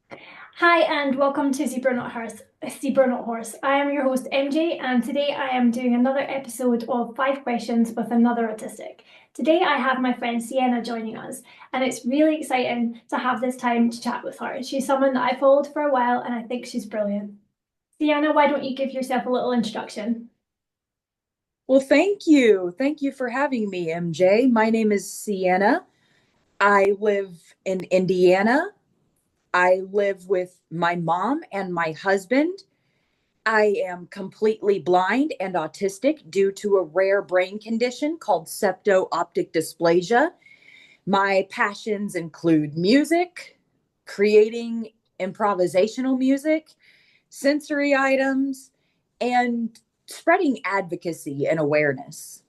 Hi and welcome to Zebra Not Horse. Zebra Not Horse. I am your host MJ, and today I am doing another episode of 5 questions with another autistic. Today I have my friend Sienna joining us, and it's really exciting to have this time to chat with her. She's someone that I followed for a while, and I think she's brilliant. Sienna, why don't you give yourself a little introduction? Well, thank you. Thank you for having me, MJ. My name is Sienna. I live in Indiana. I live with my mom and my husband. I am completely blind and autistic due to a rare brain condition called septo-optic dysplasia. My passions include music, creating improvisational music, sensory items, and spreading advocacy and awareness.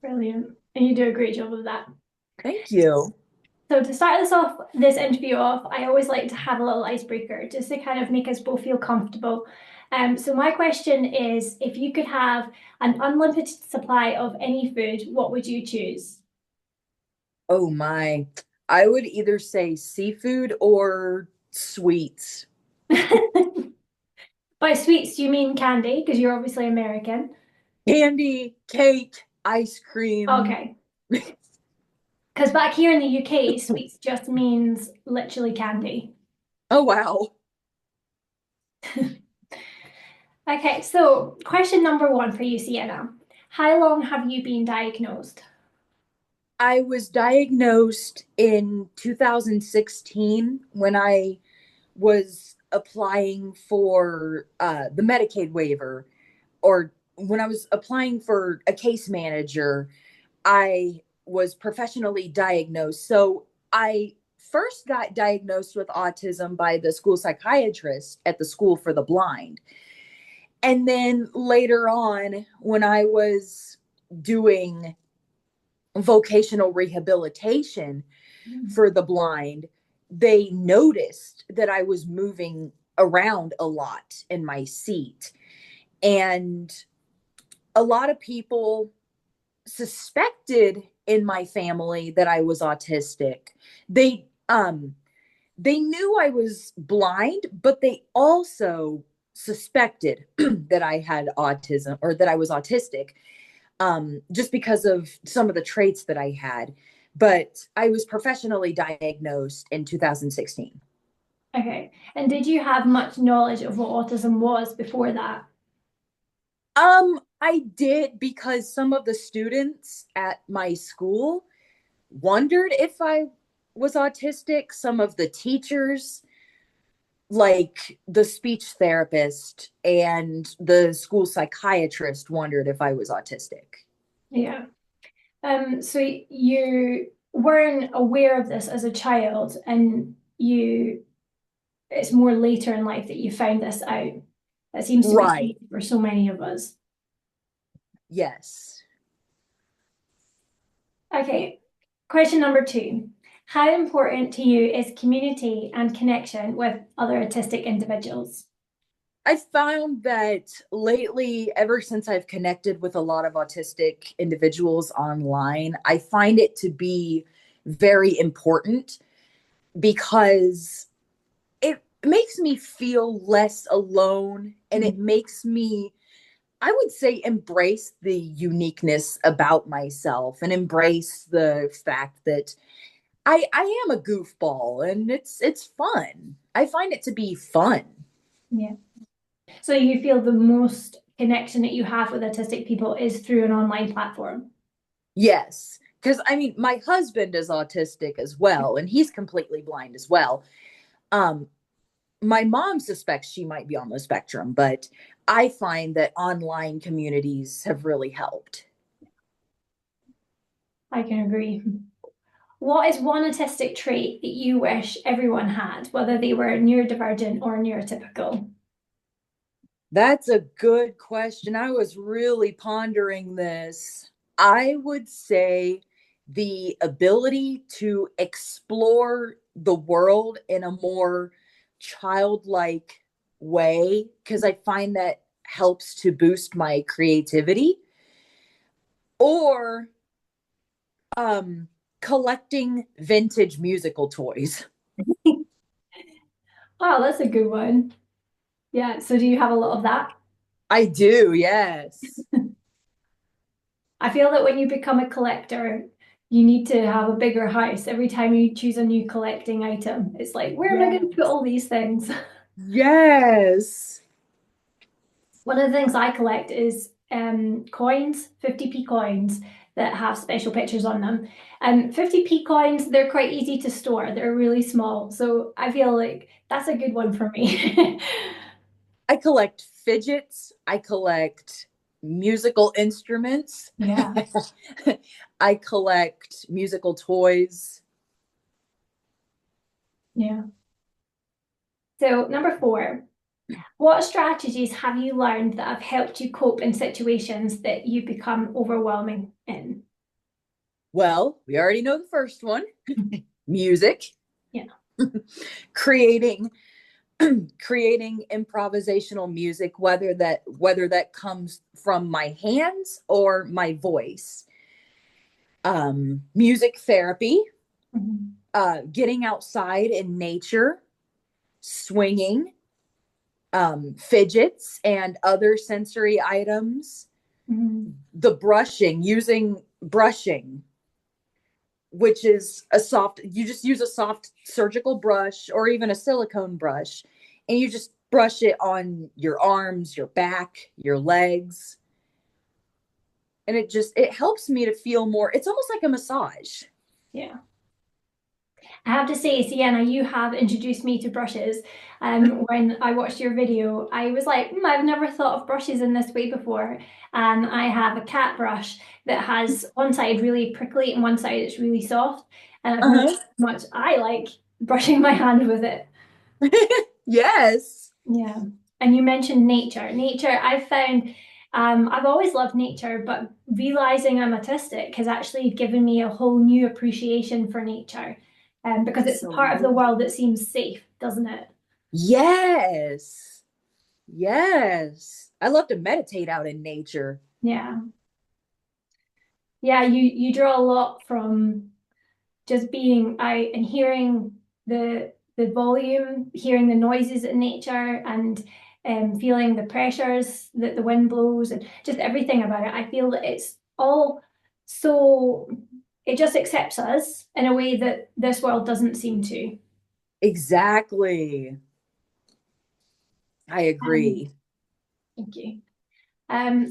Brilliant. And you do a great job of that. Thank you. So to start this interview off, I always like to have a little icebreaker just to kind of make us both feel comfortable. So my question is, if you could have an unlimited supply of any food, what would you choose? Oh my. I would either say seafood or sweets. By sweets, do you mean candy? Because you're obviously American. Candy, cake, ice cream. Okay. Because back here in the UK, sweets just means literally candy. Oh, wow. Okay, so question number one for you, Sienna. How long have you been diagnosed? I was diagnosed in 2016 when I was applying for the Medicaid waiver, or when I was applying for a case manager. I was professionally diagnosed. So I first got diagnosed with autism by the school psychiatrist at the School for the Blind. And then later on, when I was doing vocational rehabilitation for the blind, they noticed that I was moving around a lot in my seat. And a lot of people suspected in my family that I was autistic. They knew I was blind, but they also suspected that I had autism or that I was autistic, just because of some of the traits that I had. But I was professionally diagnosed in 2016. Okay. And did you have much knowledge of what autism was before that? I did, because some of the students at my school wondered if I was autistic. Some of the teachers, like the speech therapist and the school psychiatrist, wondered if I was autistic. Yeah. So you weren't aware of this as a child, and it's more later in life that you found this out. That seems to be the Right. case for so many of us. Yes. Okay. Question number two. How important to you is community and connection with other autistic individuals? I found that lately, ever since I've connected with a lot of autistic individuals online, I find it to be very important, because it makes me feel less alone, and it makes me, I would say, embrace the uniqueness about myself and embrace the fact that I am a goofball, and it's fun. I find it to be fun. Yeah. So you feel the most connection that you have with autistic people is through an online platform? Yes, because I mean, my husband is autistic as well, and he's completely blind as well. Um, my mom suspects she might be on the spectrum, but I find that online communities have really helped. I can agree. What is one autistic trait that you wish everyone had, whether they were neurodivergent or neurotypical? That's a good question. I was really pondering this. I would say the ability to explore the world in a more childlike way, because I find that helps to boost my creativity, or collecting vintage musical toys. Oh, that's a good one. Yeah. So do you have a lot of that? I do, yes. I feel that when you become a collector, you need to have a bigger house every time you choose a new collecting item. It's like, where am I going to put Yes. all these things? Yes. One of the things I collect is coins, 50p coins that have special pictures on them. And 50p coins, they're quite easy to store. They're really small. So I feel like that's a good one for me. I collect fidgets. I collect musical instruments. Yeah, I collect musical toys. yeah. So number 4, what strategies have you learned that have helped you cope in situations that you become overwhelming in? Well, we already know the first one, music, Yeah. creating creating improvisational music, whether that comes from my hands or my voice. Music therapy, Mhm. getting outside in nature, swinging, fidgets and other sensory items, Mhm. the brushing, using brushing, which is a soft, you just use a soft surgical brush or even a silicone brush, and you just brush it on your arms, your back, your legs. And it helps me to feel more, it's almost like a massage. Yeah. I have to say, Sienna, you have introduced me to brushes. When I watched your video, I was like, I've never thought of brushes in this way before. And I have a cat brush that has one side really prickly and one side it's really soft. And I've noticed Uh-huh. how much I like brushing my hand with it. Yes. Yeah. And you mentioned nature. Nature, I've found, I've always loved nature, but realizing I'm autistic has actually given me a whole new appreciation for nature, because it's a part of the Absolutely. world that seems safe, doesn't it? Yes. Yes. I love to meditate out in nature. Yeah. Yeah, you draw a lot from just being out and hearing the volume, hearing the noises in nature, and feeling the pressures that the wind blows, and just everything about it. I feel that it's all so it just accepts us in a way that this world doesn't seem to. Exactly. I Um, agree. thank you.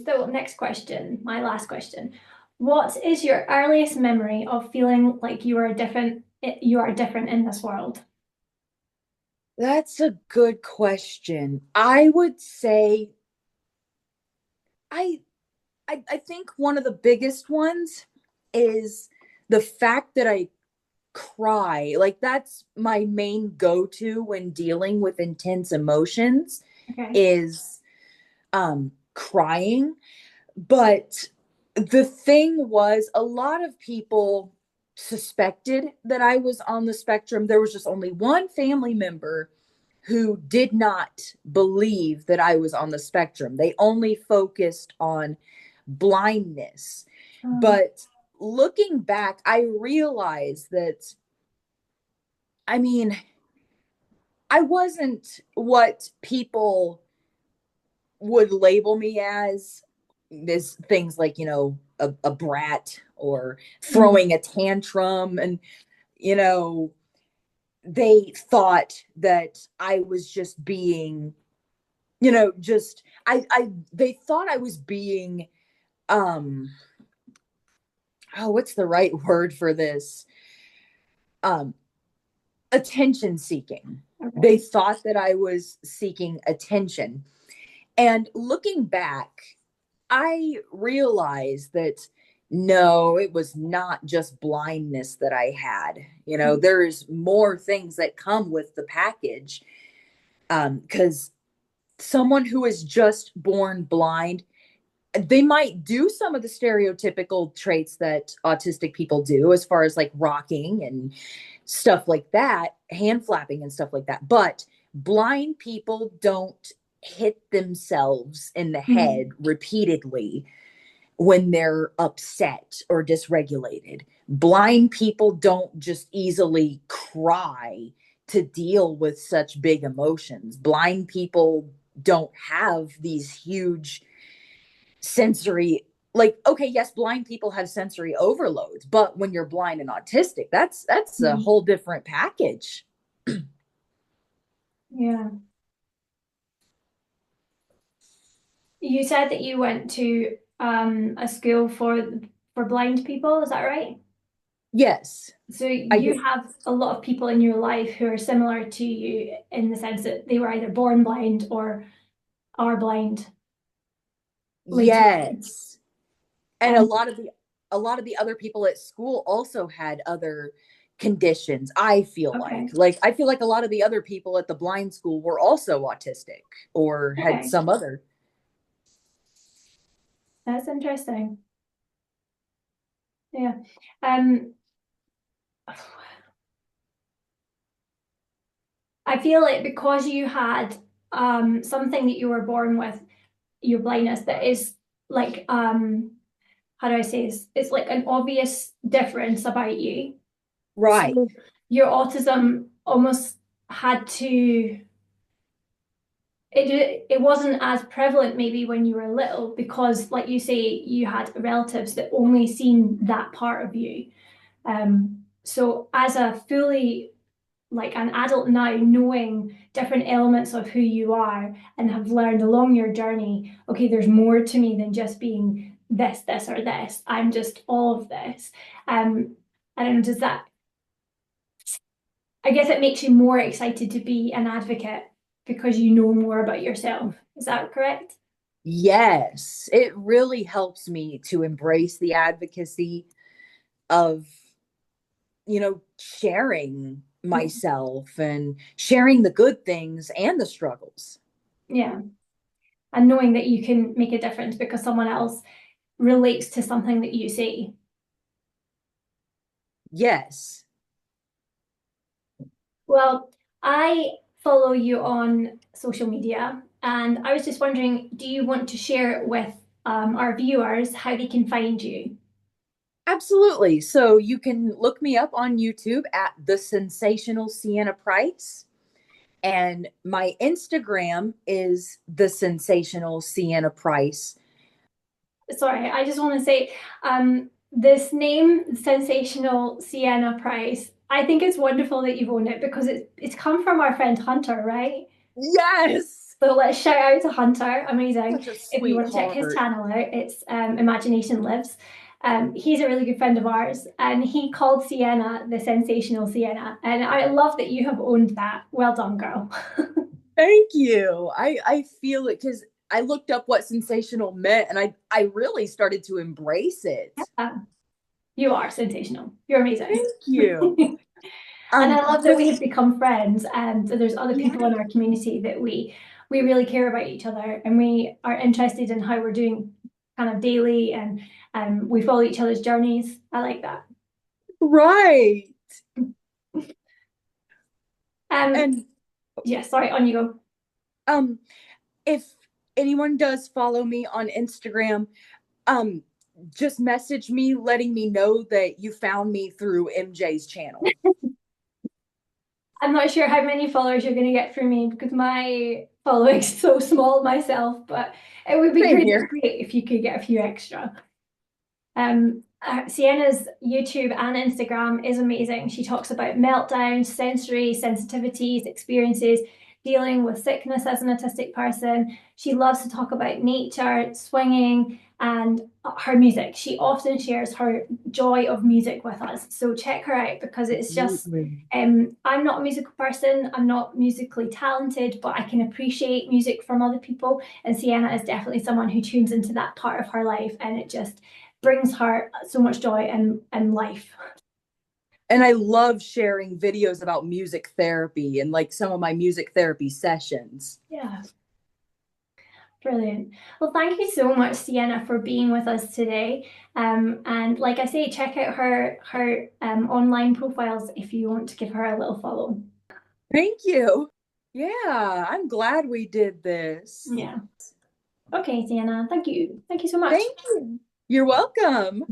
So next question, my last question. What is your earliest memory of feeling like you are different in this world? That's a good question. I would say I I think one of the biggest ones is the fact that I cry. Like that's my main go-to when dealing with intense emotions Okay. is crying. But the thing was, a lot of people suspected that I was on the spectrum. There was just only one family member who did not believe that I was on the spectrum. They only focused on blindness. Um, But looking back, I realized that, I mean, I wasn't what people would label me as. There's things like, a brat or mm, throwing a tantrum. And, you know, they thought that I was just being, just, they thought I was being, um, oh, what's the right word for this? Um, Attention seeking. They okay. thought that I was seeking attention. And looking back, I realized that no, it was not just blindness that I had. There's more things that come with the package. Because someone who is just born blind, they might do some of the stereotypical traits that autistic people do, as far as like rocking and stuff like that, hand flapping and stuff like that. But blind people don't hit themselves in the head Mm, repeatedly when they're upset or dysregulated. Blind people don't just easily cry to deal with such big emotions. Blind people don't have these huge sensory, like, okay, yes, blind people have sensory overloads, but when you're blind and autistic, that's a Mhm. whole different package. Yeah. You said that you went to a school for blind people, is that right? Yes, So I you did. have a lot of people in your life who are similar to you in the sense that they were either born blind or are blind later on. Yes. And And a lot of the other people at school also had other conditions. I feel okay, like I feel like a lot of the other people at the blind school were also autistic or had okay, some other. that's interesting. Yeah. Um, I feel like because you had something that you were born with, your blindness, that is like how do I say this? It's like an obvious difference about you. Right. So your autism almost had to it wasn't as prevalent maybe when you were little because like you say you had relatives that only seen that part of you. So as a fully like an adult now, knowing different elements of who you are and have learned along your journey, okay, there's more to me than just being this, or this. I'm just all of this. I don't know, does that, I guess it makes you more excited to be an advocate because you know more about yourself. Is that correct? Yes, it really helps me to embrace the advocacy of, sharing myself and sharing the good things and the struggles. Yeah. And knowing that you can make a difference because someone else relates to something that you say. Yes. Well, I follow you on social media, and I was just wondering, do you want to share with our viewers how they can find you? Absolutely. So you can look me up on YouTube at the Sensational Sienna Price. And my Instagram is the Sensational Sienna Price. Sorry, I just want to say this name, Sensational Sienna Price, I think it's wonderful that you've owned it because it's come from our friend Hunter, right? Yes. So let's shout out to Hunter, amazing. Such a If you want to check his sweetheart. channel out, it's Imagination Lives. He's a really good friend of ours, and he called Sienna the Sensational Sienna, and I love that you have owned that. Well done, girl. Thank you. I feel it because I looked up what sensational meant and I really started to embrace it. Yeah, you are sensational. You're amazing. Thank you. And I love that we have Just become friends, and there's other people yeah. in our community that we really care about each other, and we are interested in how we're doing, kind of daily, and we follow each other's journeys. I like that. Right. Um, And yeah, sorry, on you go. um if anyone does follow me on Instagram, um just message me letting me know that you found me through MJ's channel. I'm not sure how many followers you're going to get from me because my following's so small myself, but it would be Same great, here. great if you could get a few extra. Sienna's YouTube and Instagram is amazing. She talks about meltdowns, sensory sensitivities, experiences, dealing with sickness as an autistic person. She loves to talk about nature, swinging, and her music. She often shares her joy of music with us. So check her out because it's just, Absolutely. I'm not a musical person, I'm not musically talented, but I can appreciate music from other people. And Sienna is definitely someone who tunes into that part of her life, and it just brings her so much joy and life. And I love sharing videos about music therapy and like some of my music therapy sessions. Yeah, brilliant. Well, thank you so much, Sienna, for being with us today. And like I say, check out her online profiles if you want to give her a little follow. Thank you. Yeah, I'm glad we did this. Yeah. Okay, Sienna. Thank you. Thank you so much. Thank you. You're welcome.